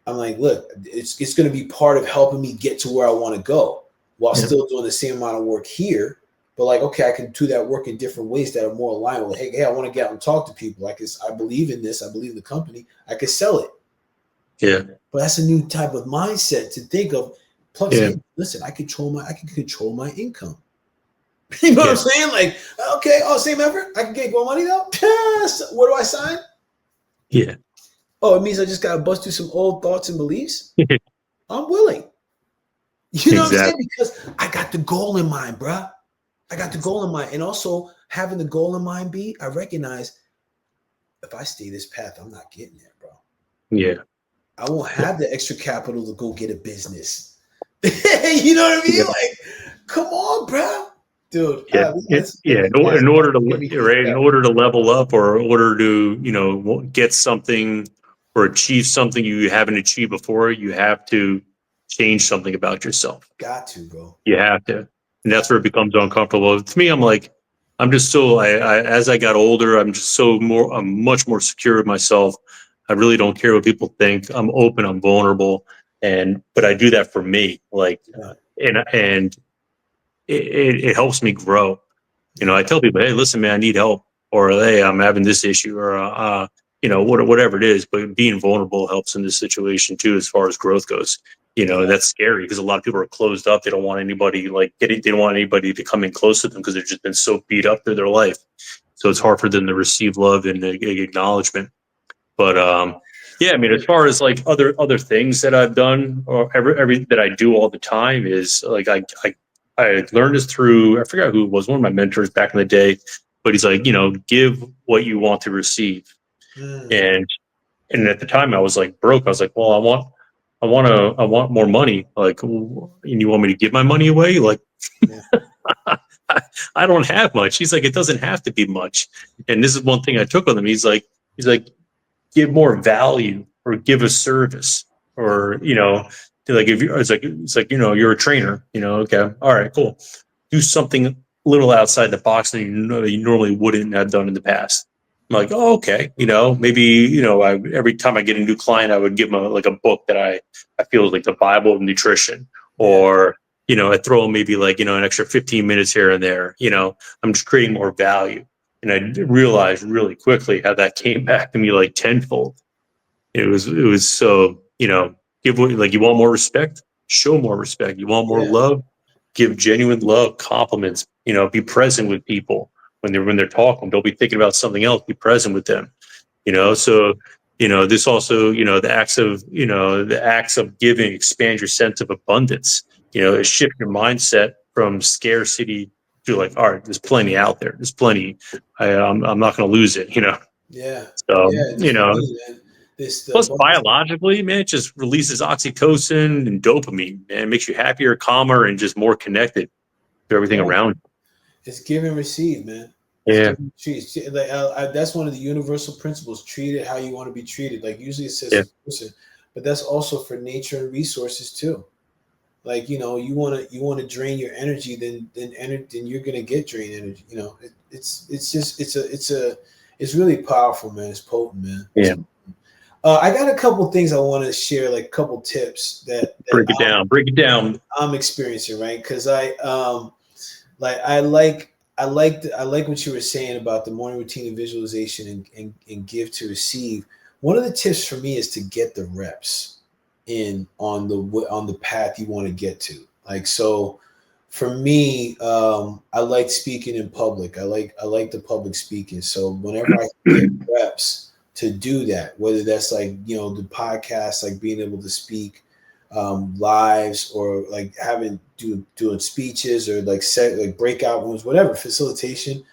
I'm like, look, it's going to be part of helping me get to where I want to go while still doing the same amount of work here. But like, okay, I can do that work in different ways that are more aligned with, hey, I want to get out and talk to people. Like, I believe in this. I believe in the company. I could sell it. Yeah. But that's a new type of mindset to think of. Plus, hey, listen, I can control my income. You know what I'm saying? Like, okay, same effort. I can get more money though. Where do I sign? Yeah. Oh, it means I just gotta bust through some old thoughts and beliefs. I'm willing. You know what I'm saying? Because I got the goal in mind, bro. I got the goal in mind. And also having the goal in mind I recognize if I stay this path, I'm not getting there, bro. Yeah. I won't have the extra capital to go get a business. You know what I mean? Like, come on, bro. Dude. In order to level up, or in order to, you know, get something or achieve something you haven't achieved before, you have to change something about yourself. Got to, bro. You have to. And that's where it becomes uncomfortable. To me, I'm just so, as I got older, I'm much more secure with myself. I really don't care what people think. I'm open, I'm vulnerable. But I do that for me. Like, and it helps me grow. You know, I tell people, hey, listen, man, I need help, or hey, I'm having this issue, or you know, whatever it is. But being vulnerable helps in this situation too, as far as growth goes. You know, that's scary because a lot of people are closed up. They don't want anybody they don't want anybody to come in close to them because they've just been so beat up through their life. So it's hard for them to receive love and acknowledgement. But yeah, I mean, as far as like other things that I've done, or every that I do all the time, is like I learned this through, I forgot who it was, one of my mentors back in the day, but he's like, you know, give what you want to receive. And at the time I was like broke. I was like, well, I want more money. Like, and you want me to give my money away? Like, I don't have much. He's like, it doesn't have to be much. And this is one thing I took with him. He's like, give more value, or give a service, or, you know, like if you, it's like, you know, you're a trainer, you know, okay, all right, cool. Do something a little outside the box that you normally wouldn't have done in the past. I'm like, oh, okay, you know, maybe, you know, every time I get a new client, I would give them a book that I feel is like the Bible of nutrition, or, you know, I throw them maybe like, you know, an extra 15 minutes here and there. You know, I'm just creating more value. And I realized really quickly how that came back to me like tenfold. It was so, you know, give what, like, you want more respect, show more respect. You want more love, give genuine love, compliments, you know, be present with people when they're talking. Don't be thinking about something else, be present with them, you know. So, you know, this also, you know, the acts of giving expand your sense of abundance, you know, shift your mindset from scarcity to like, all right, there's plenty out there. There's plenty. I'm not going to lose it, you know? Yeah. So, you know, funny, plus biologically, man, it just releases oxytocin and dopamine, man. It makes you happier, calmer, and just more connected to everything around you. It's give and receive, man. Yeah. Like, that's one of the universal principles. Treat it how you want to be treated. Like, usually it says person, but that's also for nature and resources too. Like, you know, you want to drain your energy, then you're gonna get drained energy. You know, it's really powerful, man. It's potent, man. Yeah. I got a couple things I want to share, like a couple tips that break it down. I'm experiencing, right? Because I like what you were saying about the morning routine and visualization and give to receive. One of the tips for me is to get the reps in on the path you want to get to. Like, so for me, I like speaking in public. I like the public speaking. So whenever I get reps to do that, whether that's like, you know, the podcast, like being able to speak lives, or like doing speeches, or like breakout rooms, whatever, facilitation,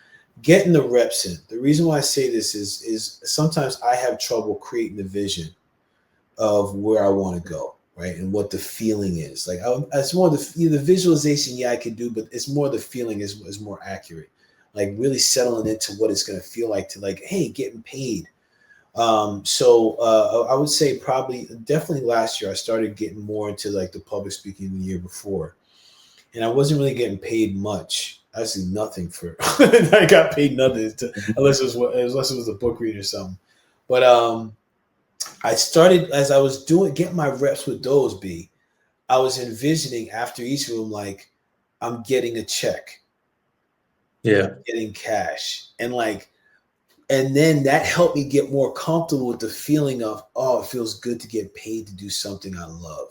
getting the reps in. The reason why I say this is sometimes I have trouble creating the vision of where I want to go, right? And what the feeling is. Like it's more the visualization, yeah, I can do, but it's more the feeling is more accurate. Like really settling into what it's going to feel like to like, hey, getting paid. So I would say definitely last year I started getting more into like the public speaking the year before, and I wasn't really getting paid much. Actually, nothing for. I got paid nothing unless it was a book read or something. But I started as I was getting my reps with those. I was envisioning after each of them like I'm getting a check, I'm getting cash, and then that helped me get more comfortable with the feeling of, oh, it feels good to get paid to do something I love.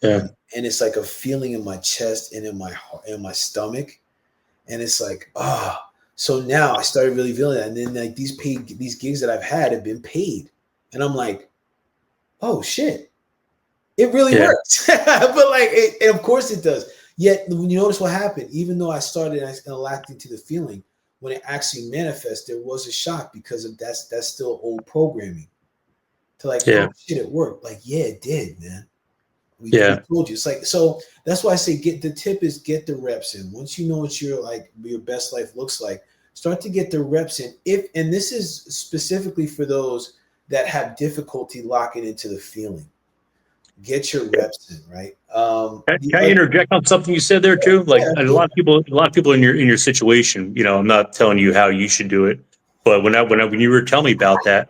Yeah. And it's like a feeling in my chest and in my heart, in my stomach. And it's like, so now I started really feeling that. And then like these gigs that I've had have been paid. And I'm like, oh shit, it really works. But like, and of course it does. Yet when you notice what happened, even though I started and I lacked into the feeling, when it actually manifests, there was a shock because of that's still old programming. To like, oh shit, it worked. Like, yeah, it did, man. We told you. It's like, so that's why I say get the reps in. Once you know what your best life looks like, start to get the reps in. And this is specifically for those that have difficulty locking into the feeling. Get your reps in, right? Can I interject on something you said there too? Like a lot of people in your situation, I'm not telling you how you should do it, but when you were telling me about that,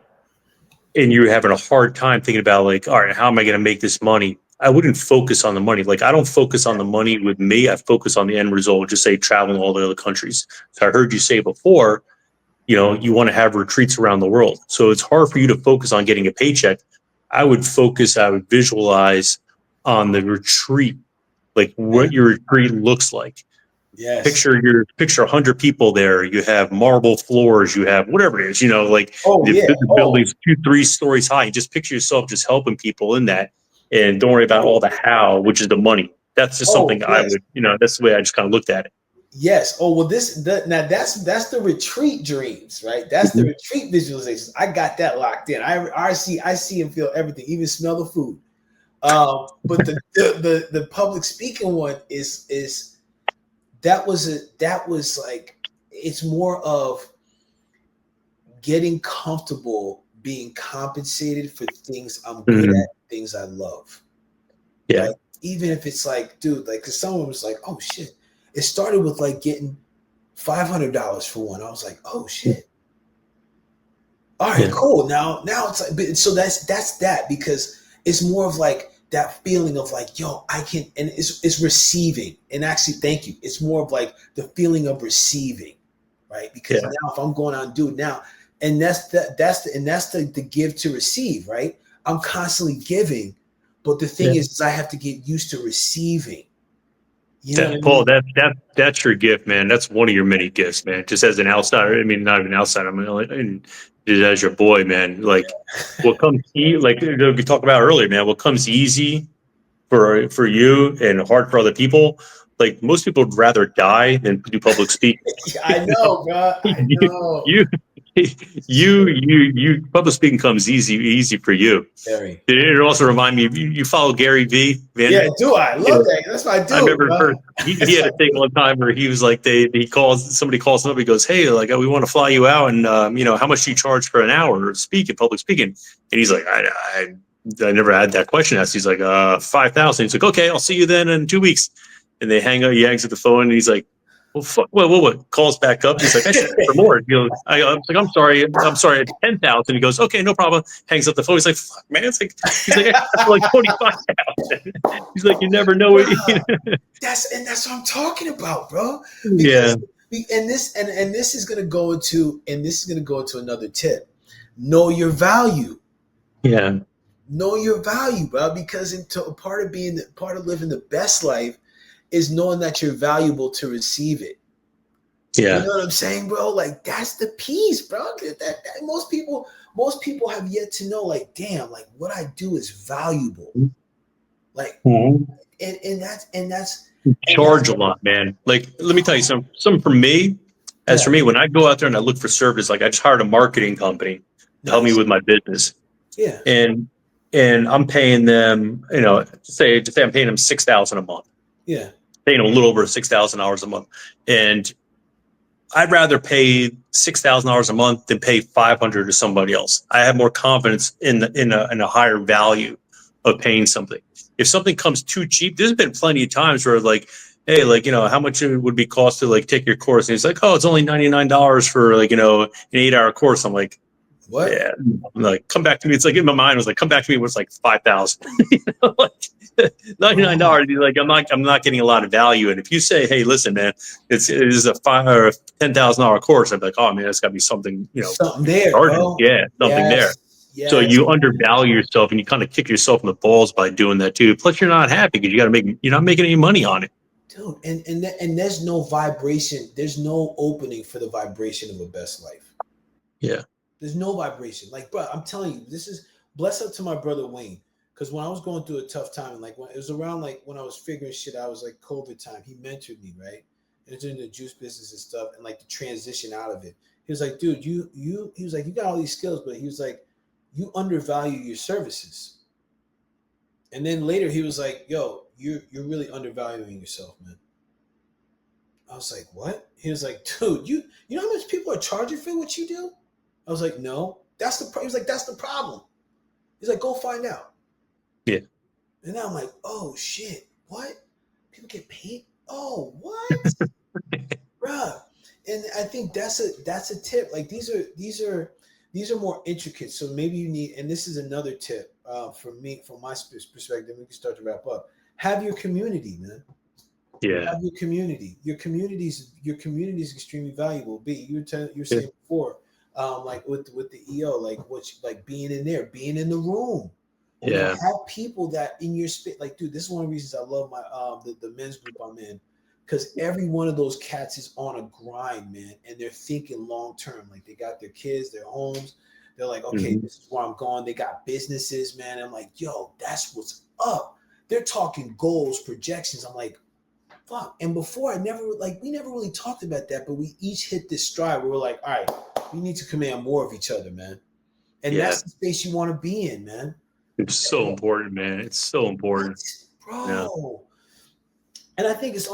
and you were having a hard time thinking about like, all right, how am I going to make this money? I wouldn't focus on the money. Like I don't focus on the money with me. I focus on the end result. Just say traveling all the other countries. So I heard you say before, you want to have retreats around the world. So it's hard for you to focus on getting a paycheck. I would visualize on the retreat, like what your retreat looks like. Yes. Picture 100 people there. You have marble floors. You have whatever it is. The building's 2-3 stories high. You just picture yourself just helping people in that, and don't worry about all the how, which is the money. That's just something I would. That's the way I just kind of looked at it. Yes. Oh well, now that's the retreat dreams, right? That's the retreat visualizations. I got that locked in. I see and feel everything, even smell the food. But the public speaking one is that was like, it's more of getting comfortable being compensated for things I'm good at, things I love. Yeah. Right? Even if it's like, dude, like, cause someone was like, oh shit. It started with like getting $500 for one. I was like, oh shit. All right, cool. Now it's like, so that's that, because it's more of like that feeling of like, yo, I can, and it's receiving. And actually, thank you. It's more of like the feeling of receiving, right? Because now if I'm going on, dude, now, and that's the give to receive, right? I'm constantly giving, but the thing is I have to get used to receiving. Paul, that's your gift, man. That's one of your many gifts, man. Just as an outsider, I mean, not even outsider, just as your boy, man. Like, what comes like we talked about earlier, man. What comes easy for you and hard for other people. Like most people would rather die than do public speaking. I know, bro. I know. You public speaking comes easy for you. Very. It also remind me, you follow Gary Vee? Man? Yeah, do I love that? That's what I do. I remember he had a thing one time where he was like, somebody calls him up, he goes, hey, like we want to fly you out, and how much do you charge for an hour of public speaking? And he's like, I never had that question asked. He's like, 5,000. He's like, okay, I'll see you then in 2 weeks. And they hang up, he hangs up the phone, and he's like, well, fuck, what? Calls back up. He's like, I should ask for more. I was like, I'm sorry, it's 10,000. He goes, okay, no problem. Hangs up the phone. He's like, fuck, man. He's like, I asked for like 25,000. He's like, you never know it. That's what I'm talking about, bro. Because, And this is gonna go into another tip. Know your value. Yeah. Know your value, bro. Because part of living the best life is knowing that you're valuable to receive it. Yeah. You know what I'm saying, bro? Like, that's the piece, bro. That most people have yet to know, like, damn, like what I do is valuable. Like, and that's charge a lot, man. Like, let me tell you something for me. As for me, when I go out there and I look for service, like I just hired a marketing company to help me with my business. Yeah. And I'm paying them, say I'm paying them $6,000 a month. Yeah. Paying them a little over $6,000 a month. And I'd rather pay $6,000 a month than pay $500 to somebody else. I have more confidence in a higher value of paying something. If something comes too cheap, there's been plenty of times where like, hey, like, how much it would be cost to like take your course? And it's like, oh, it's only $99 for like, an 8-hour course. I'm like, what? Yeah, I'm like, come back to me. It's like in my mind, I was like, come back to me. It was like 5,000, like $99. Like, I'm not getting a lot of value. And if you say, hey, listen, man, it is a $5,000 or $10,000 course, I'm like, oh man, that's got to be something, something there, bro. Yeah, something there. Yes, so you undervalue yourself, and you kind of kick yourself in the balls by doing that too. Plus, you're not happy because you're not making any money on it. Dude, and there's no vibration. There's no opening for the vibration of a best life. Yeah. There's no vibration. Like, bro, I'm telling you, this is bless up to my brother Wayne. Because when I was going through a tough time, like when it was around like when I was figuring shit out, it was like COVID time. He mentored me, right? Into the juice business and stuff, and like the transition out of it. He was like, dude, he was like, you got all these skills, but he was like, you undervalue your services. And then later he was like, yo, you're really undervaluing yourself, man. I was like, what? He was like, dude, you know how much people are charging for what you do? I was like, no, he was like, that's the problem. He's like, go find out. Yeah. And now I'm like, oh shit, what? People get paid? Oh, what? Bruh. And I think that's a tip. Like these are more intricate. So maybe you need, and this is another tip from me, from my perspective, we can start to wrap up. Have your community, man. Yeah. Have your community. Your community is extremely valuable. You were saying before, like with the EO, like being in there, being in the room. Have people that in your space. Like, dude, this is one of the reasons I love my the men's group I'm in, because every one of those cats is on a grind, man, and they're thinking long term. Like they got their kids, their homes. They're like, okay, this is where I'm going. They got businesses, man. I'm like, yo, that's what's up. They're talking goals, projections. I'm like, fuck. And before we never really talked about that, but we each hit this stride where we're like, all right, we need to command more of each other, man. And that's the space you want to be in, man. It's so important, man. It's so important. Bro. Yeah. And I think it's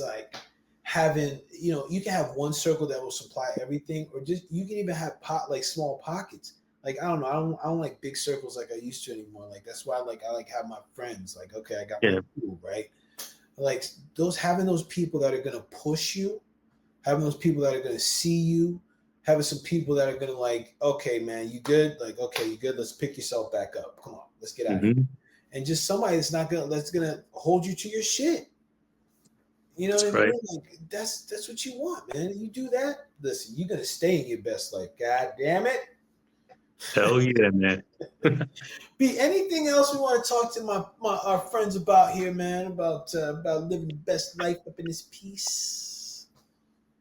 like having, you can have one circle that will supply everything, or just you can even have small pockets. Like, I don't know, I don't like big circles like I used to anymore. Like that's why I like have my friends. Like, okay, I got my crew, right? Like having those people that are gonna push you, having those people that are gonna see you, having some people that are gonna like, okay, man, you good? Like, okay, you good? Let's pick yourself back up. Come on, let's get out of here. And just somebody that's gonna hold you to your shit. You know what I mean? Like that's what you want, man. You do that, listen, you're gonna stay in your best life. God damn it. Hell yeah, man. B, anything else we want to talk to our friends about here, man? About living the best life up in this piece?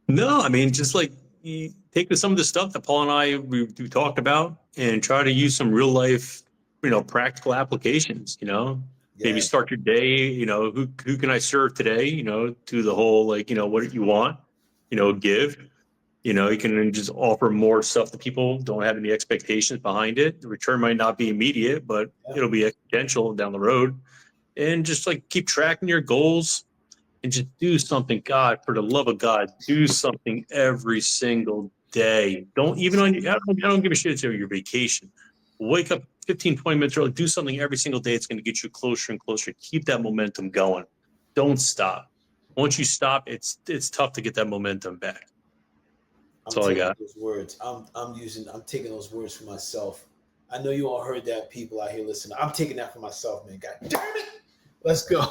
No, I mean, just like you take some of the stuff that Paul and I we talked about and try to use some real life, practical applications. Maybe start your day. Who can I serve today? To the whole what do you want? Give. You can just offer more stuff that people don't have any expectations behind it. The return might not be immediate, but it'll be exponential down the road. And just like keep tracking your goals and just do something. God, for the love of God, do something every single day. Don't even I don't give a shit about your vacation. Wake up 15, 20 minutes early, do something every single day. It's going to get you closer and closer. Keep that momentum going. Don't stop. Once you stop, it's tough to get that momentum back. That's all I got. Those words. I'm taking those words for myself. I know you all heard that, people out here listening. I'm taking that for myself, man. God damn it. Let's go.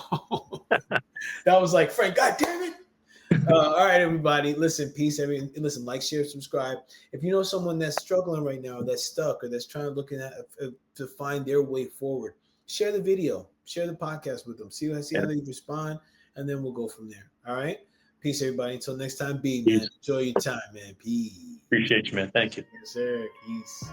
That was like, Frank, God damn it. All right, everybody. Listen, peace. Listen, like, share, subscribe. If you know someone that's struggling right now, that's stuck, or that's trying to find their way forward, share the video, share the podcast with them. See how they respond, and then we'll go from there. All right. Peace, everybody. Until next time, man. Enjoy your time, man. Peace. Appreciate you, man. Thank you. Yes, sir. Peace.